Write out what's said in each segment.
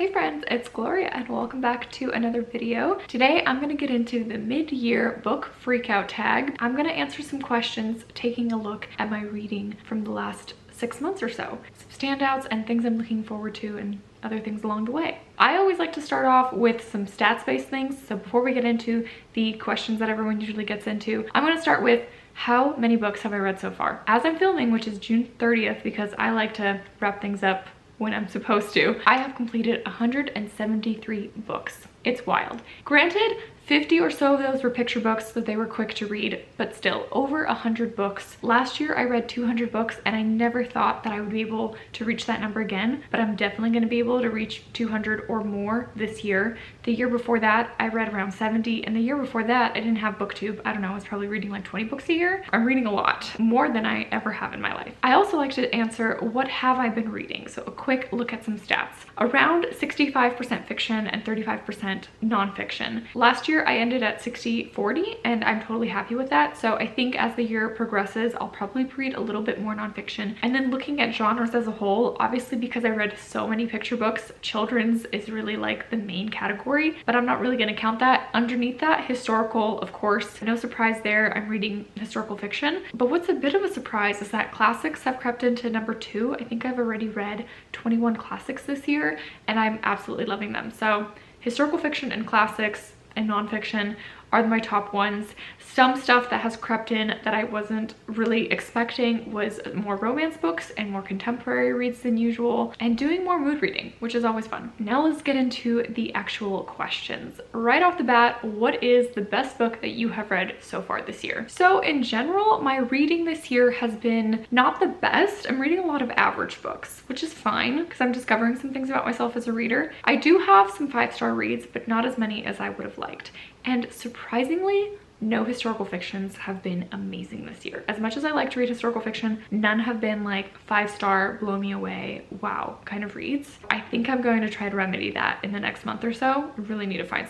Hey friends, it's Gloria and welcome back to another video. Today I'm going to get into the mid-year book Freakout tag. I'm going to answer some questions taking a look at my reading from the last 6 months or so. Some standouts and things I'm looking forward to and other things along the way. I always like to start off with some stats-based things. So before we get into the questions that everyone usually gets into, I'm going to start with how many books have I read so far? As I'm filming, which is June 30th, because I like to wrap things up when I'm supposed to, I have completed 173 books. It's wild. Granted, 50 or so of those were picture books, so they were quick to read, but still over 100 books. Last year I read 200 books and I never thought that I would be able to reach that number again, but I'm definitely going to be able to reach 200 or more this year. The year before that I read around 70, and the year before that I didn't have Booktube. I don't know, I was probably reading like 20 books a year. I'm reading a lot, more than I ever have in my life. I also like to answer what have I been reading, so a quick look at some stats. Around 65% fiction and 35% nonfiction. Last year I ended at 60-40 and I'm totally happy with that. So I think as the year progresses, I'll probably read a little bit more nonfiction. And then looking at genres as a whole, obviously because I read so many picture books, children's is really like the main category, but I'm not really going to count that. Underneath that, historical, of course, no surprise there, I'm reading historical fiction. But what's a bit of a surprise is that classics have crept into number 2. I think I've already read 21 classics this year and I'm absolutely loving them. So historical fiction and classics and nonfiction are my top ones. Some stuff that has crept in that I wasn't really expecting was more romance books and more contemporary reads than usual, and doing more mood reading, which is always fun. Now let's get into the actual questions. Right off the bat, what is the best book that you have read so far this year? So in general, my reading this year has been not the best. I'm reading a lot of average books, which is fine because I'm discovering some things about myself as a reader. I do have some 5-star reads, but not as many as I would have liked. And surprisingly, no historical fictions have been amazing this year. As much as I like to read historical fiction, none have been like 5-star, blow me away, wow kind of reads. I think I'm going to try to remedy that in the next month or so. I really need to find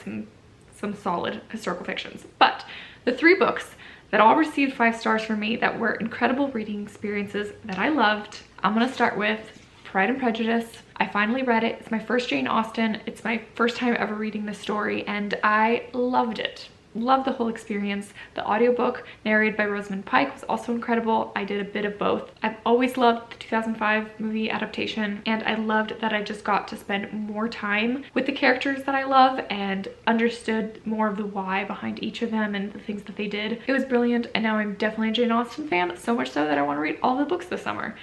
some solid historical fictions. But the 3 books that all received 5 stars from me that were incredible reading experiences that I loved, I'm gonna start with Pride and Prejudice. I finally read it. It's my first Jane Austen. It's my first time ever reading this story and I loved it. Loved the whole experience. The audiobook narrated by Rosamund Pike was also incredible. I did a bit of both. I've always loved the 2005 movie adaptation, and I loved that I just got to spend more time with the characters that I love and understood more of the why behind each of them and the things that they did. It was brilliant, and now I'm definitely a Jane Austen fan, so much so that I want to read all the books this summer.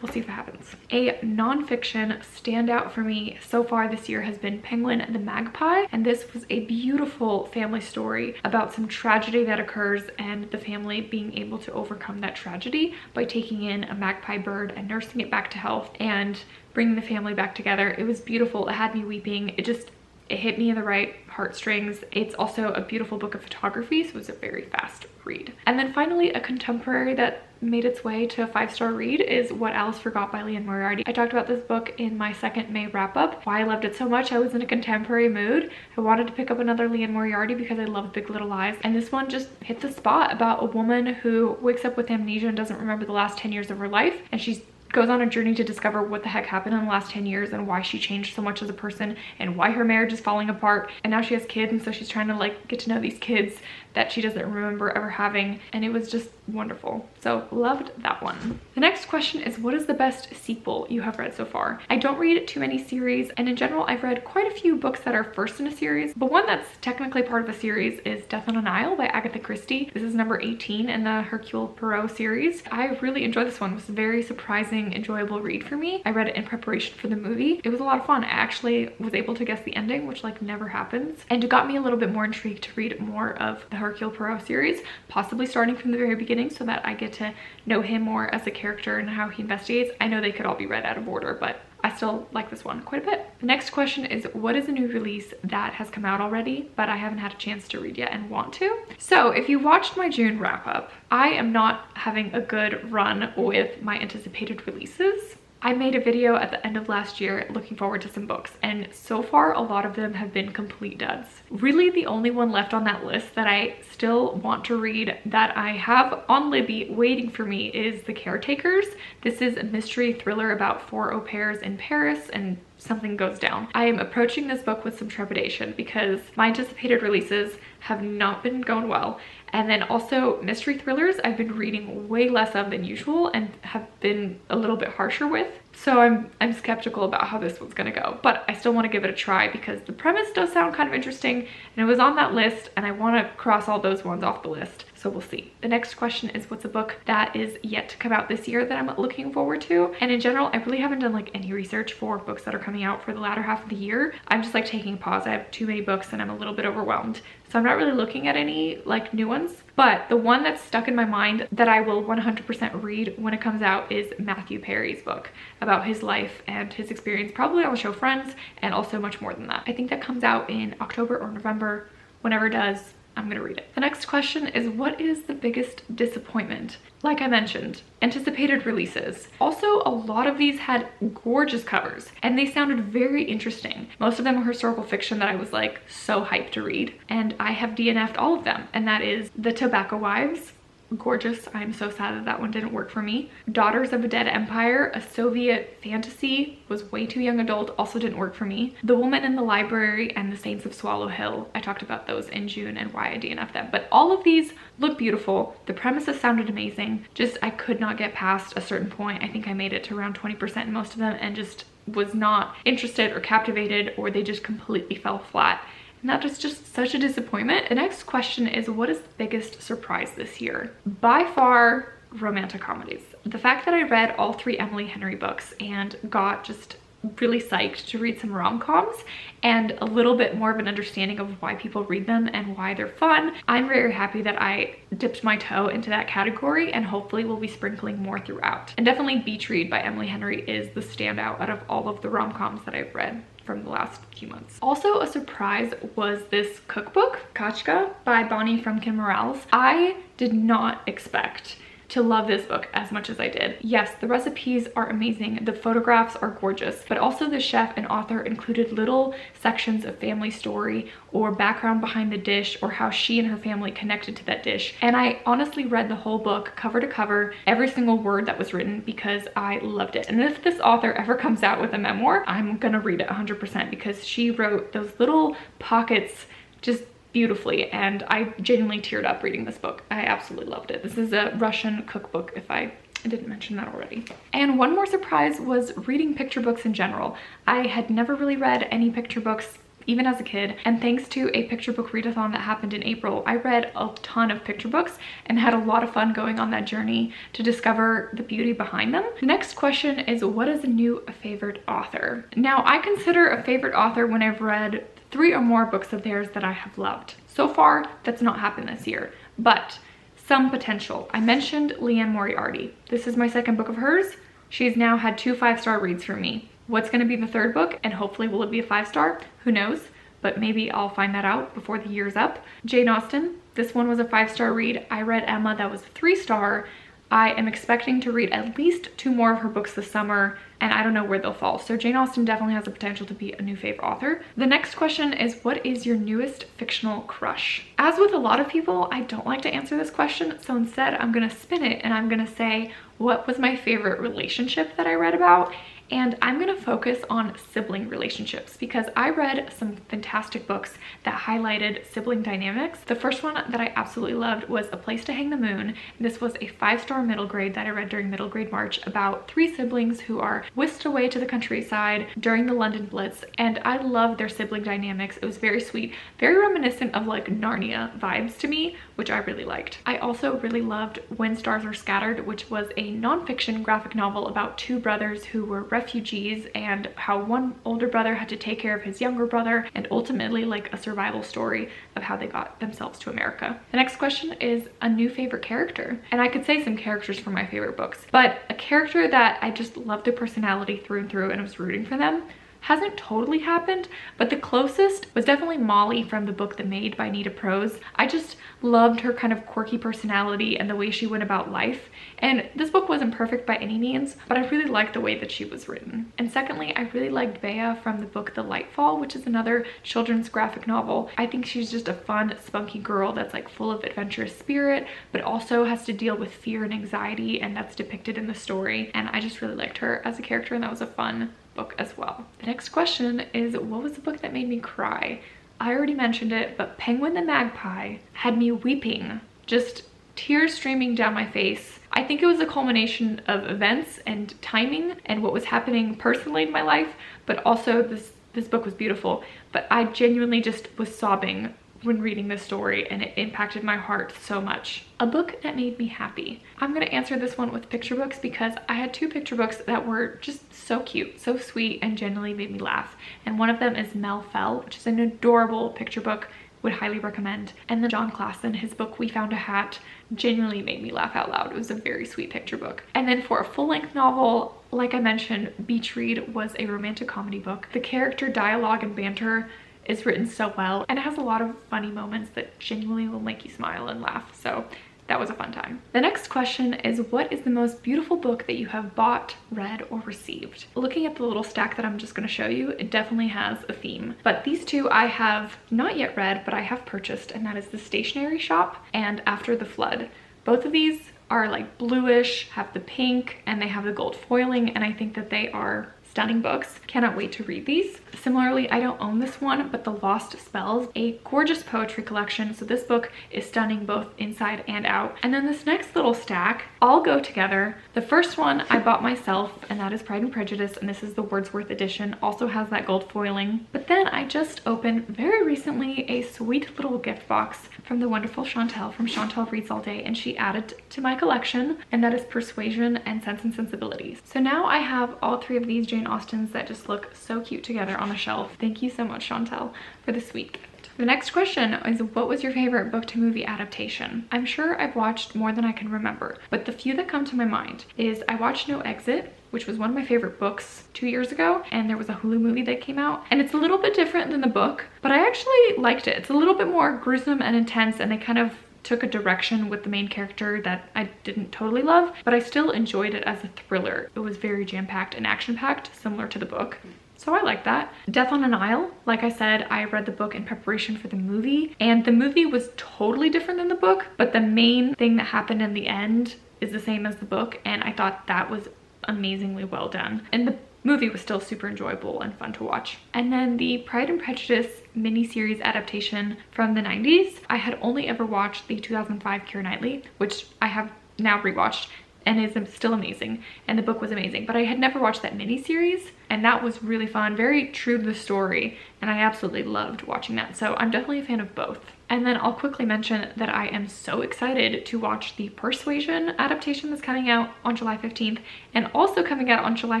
We'll see if it happens. A nonfiction standout for me so far this year has been Penguin the Magpie, and this was a beautiful family story about some tragedy that occurs and the family being able to overcome that tragedy by taking in a magpie bird and nursing it back to health and bringing the family back together. It was beautiful. It had me weeping. It hit me in the right heartstrings. It's also a beautiful book of photography, so it was a very fast read. And then finally, a contemporary that made its way to a 5-star read is What Alice Forgot by Liane Moriarty. I talked about this book in my second May wrap-up. Why I loved it so much, I was in a contemporary mood. I wanted to pick up another Liane Moriarty because I love Big Little Lies, and this one just hit the spot about a woman who wakes up with amnesia and doesn't remember the last 10 years of her life, and she goes on a journey to discover what the heck happened in the last 10 years and why she changed so much as a person and why her marriage is falling apart. And now she has kids, and so she's trying to like get to know these kids that she doesn't remember ever having, and it was just wonderful. So loved that one. The next question is, what is the best sequel you have read so far? I don't read too many series, and in general I've read quite a few books that are first in a series, but one that's technically part of a series is Death on a Nile by Agatha Christie. This is number 18 in the Hercule Poirot series. I really enjoyed this one. It was a very surprising, enjoyable read for me. I read it in preparation for the movie. It was a lot of fun. I actually was able to guess the ending, which like never happens, and it got me a little bit more intrigued to read more of the Hercule Poirot series, possibly starting from the very beginning so that I get to know him more as a character and how he investigates. I know they could all be read out of order, but I still like this one quite a bit. The next question is, what is a new release that has come out already but I haven't had a chance to read yet and want to? So if you watched my June wrap up, I am not having a good run with my anticipated releases. I made a video at the end of last year looking forward to some books, and so far a lot of them have been complete duds. Really the only one left on that list that I still want to read that I have on Libby waiting for me is The Caretakers. This is a mystery thriller about 4 au pairs in Paris and something goes down. I am approaching this book with some trepidation because my anticipated releases have not been going well. And then also mystery thrillers I've been reading way less of than usual and have been a little bit harsher with. So I'm skeptical about how this one's gonna go, but I still want to give it a try because the premise does sound kind of interesting and it was on that list and I want to cross all those ones off the list. So we'll see. The next question is, what's a book that is yet to come out this year that I'm looking forward to? And in general, I really haven't done like any research for books that are coming out for the latter half of the year. I'm just like taking a pause. I have too many books and I'm a little bit overwhelmed. So I'm not really looking at any like new ones, but the one that's stuck in my mind that I will 100% read when it comes out is Matthew Perry's book about his life and his experience, probably on the show Friends, and also much more than that. I think that comes out in October or November. Whenever it does, I'm gonna read it. The next question is, what is the biggest disappointment? Like I mentioned, anticipated releases. Also, a lot of these had gorgeous covers and they sounded very interesting. Most of them were historical fiction that I was like so hyped to read, and I have DNF'd all of them, and that is The Tobacco Wives. Gorgeous. I'm so sad that that one didn't work for me. Daughters of a Dead Empire, a Soviet fantasy, was way too young adult, also didn't work for me. The Woman in the Library and The Saints of Swallow Hill. I talked about those in June and why I DNF'd them. But all of these look beautiful. The premises sounded amazing. Just I could not get past a certain point. I think I made it to around 20% in most of them and just was not interested or captivated, or they just completely fell flat. And that is just such a disappointment. The next question is, what is the biggest surprise this year? By far, romantic comedies. The fact that I read all 3 Emily Henry books and got just really psyched to read some rom-coms and a little bit more of an understanding of why people read them and why they're fun. I'm very happy that I dipped my toe into that category, and hopefully we'll be sprinkling more throughout. And definitely Beach Read by Emily Henry is the standout out of all of the rom-coms that I've read from the last few months. Also a surprise was this cookbook, Kachka by Bonnie Frumkin Morales. I did not expect to love this book as much as I did. Yes, the recipes are amazing, the photographs are gorgeous, but also the chef and author included little sections of family story or background behind the dish or how she and her family connected to that dish. And I honestly read the whole book cover to cover, every single word that was written, because I loved it. And if this author ever comes out with a memoir, I'm gonna read it 100% because she wrote those little pockets just beautifully, and I genuinely teared up reading this book. I absolutely loved it. This is a Russian cookbook, if I didn't mention that already. And one more surprise was reading picture books in general. I had never really read any picture books even as a kid, and thanks to a picture book readathon that happened in April, I read a ton of picture books and had a lot of fun going on that journey to discover the beauty behind them. The next question is, what is a new favorite author? Now, I consider a favorite author when I've read 3 or more books of theirs that I have loved. So far, that's not happened this year, but some potential. I mentioned Leanne Moriarty. This is my 2nd book of hers. She's now had 2 5-star reads from me. What's going to be the 3rd book, and hopefully will it be a 5-star? Who knows, but maybe I'll find that out before the year's up. Jane Austen, this one was a 5-star read. I read Emma, that was a 3-star. I am expecting to read at least 2 more of her books this summer, and I don't know where they'll fall. So Jane Austen definitely has the potential to be a new favorite author. The next question is, what is your newest fictional crush? As with a lot of people, I don't like to answer this question, so instead I'm gonna spin it and I'm gonna say, what was my favorite relationship that I read about? And I'm gonna focus on sibling relationships because I read some fantastic books that highlighted sibling dynamics. The first one that I absolutely loved was A Place to Hang the Moon. This was a 5-star middle grade that I read during middle grade March about 3 siblings who are whisked away to the countryside during the London Blitz, and I loved their sibling dynamics. It was very sweet, very reminiscent of like Narnia vibes to me, which I really liked. I also really loved When Stars Are Scattered, which was a nonfiction graphic novel about 2 brothers who were refugees and how one older brother had to take care of his younger brother, and ultimately like a survival story of how they got themselves to America. The next question is a new favorite character, and I could say some characters from my favorite books, but a character that I just loved their personality through and through and I was rooting for them hasn't totally happened, but the closest was definitely Molly from the book The Maid by Nita Prose. I just loved her kind of quirky personality and the way she went about life. And this book wasn't perfect by any means, but I really liked the way that she was written. And secondly, I really liked Bea from the book The Lightfall, which is another children's graphic novel. I think she's just a fun, spunky girl that's like full of adventurous spirit, but also has to deal with fear and anxiety, and that's depicted in the story. And I just really liked her as a character, and that was a fun book as well. The next question is, what was the book that made me cry? I already mentioned it, but Penguin the Magpie had me weeping, just tears streaming down my face. I think it was a culmination of events and timing and what was happening personally in my life, but also this book was beautiful. But I genuinely just was sobbing when reading this story, and it impacted my heart so much. A book that made me happy. I'm gonna answer this one with picture books because I had two picture books that were just so cute, so sweet, and genuinely made me laugh. And one of them is Mel Fell, which is an adorable picture book, would highly recommend. And then John Klassen, his book We Found a Hat, genuinely made me laugh out loud. It was a very sweet picture book. And then for a full-length novel, like I mentioned, Beach Read was a romantic comedy book. The character dialogue and banter is written so well, and it has a lot of funny moments that genuinely will make you smile and laugh. So that was a fun time. The next question is, what is the most beautiful book that you have bought, read, or received? Looking at the little stack that I'm just going to show you, it definitely has a theme. But these two I have not yet read, but I have purchased, and that is The Stationery Shop and After the Flood. Both of these are like bluish, have the pink, and they have the gold foiling, and I think that they are stunning books. Cannot wait to read these. Similarly, I don't own this one, but The Lost Spells, a gorgeous poetry collection. So this book is stunning both inside and out. And then this next little stack all go together. The first one I bought myself, and that is Pride and Prejudice, and this is the Wordsworth edition. Also has that gold foiling. But then I just opened very recently a sweet little gift box from the wonderful Chantel from Chantel Reads All Day, and she added to my collection, and that is Persuasion and Sense and Sensibilities. So now I have all three of these Jane Austens that just look so cute together on the shelf. Thank you so much, Chantel, for the sweet gift. The next question is, what was your favorite book to movie adaptation? I'm sure I've watched more than I can remember, but the few that come to my mind is I watched No Exit, which was one of my favorite books 2 years ago, and there was a Hulu movie that came out, and it's a little bit different than the book, but I actually liked it. It's a little bit more gruesome and intense, and they kind of took a direction with the main character that I didn't totally love, but I still enjoyed it as a thriller. It was very jam-packed and action-packed, similar to the book. So I like that. Death on an Isle, like I said, I read the book in preparation for the movie, and the movie was totally different than the book, but the main thing that happened in the end is the same as the book, and I thought that was amazingly well done. And the movie was still super enjoyable and fun to watch. And then the Pride and Prejudice miniseries adaptation from the 90s. I had only ever watched the 2005 Keira Knightley, which I have now rewatched and is still amazing, and the book was amazing, but I had never watched that miniseries, and that was really fun, very true to the story, and I absolutely loved watching that. So I'm definitely a fan of both. And then I'll quickly mention that I am so excited to watch the Persuasion adaptation that's coming out on July 15th. And also coming out on July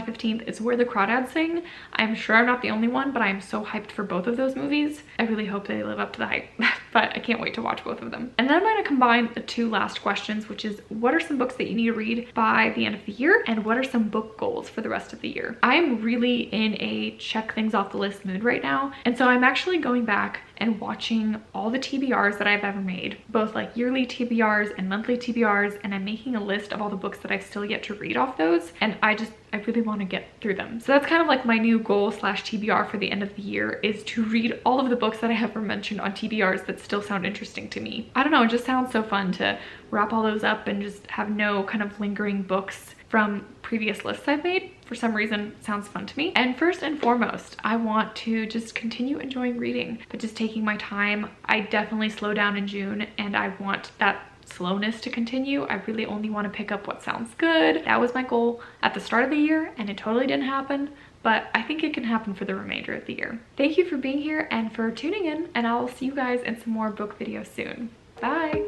15th is Where the Crawdads Sing. I'm sure I'm not the only one, but I am so hyped for both of those movies. I really hope they live up to the hype, but I can't wait to watch both of them. And then I'm going to combine the two last questions, which is, what are some books that you need to read by the end of the year? And what are some book goals for the rest of the year? I'm really in a check things off the list mood right now. And so I'm actually going back and watching all the TBRs that I've ever made, both like yearly TBRs and monthly TBRs, and I'm making a list of all the books that I've still yet to read off those, and I really want to get through them. So that's kind of like my new goal slash TBR for the end of the year, is to read all of the books that I have mentioned on TBRs that still sound interesting to me. I don't know, it just sounds so fun to wrap all those up and just have no kind of lingering books from previous lists I've made. For some reason, it sounds fun to me. And first and foremost, I want to just continue enjoying reading, but just taking my time. I definitely slow down in June, and I want that slowness to continue. I really only want to pick up what sounds good. That was my goal at the start of the year, and it totally didn't happen, but I think it can happen for the remainder of the year. Thank you for being here and for tuning in, and I'll see you guys in some more book videos soon. Bye!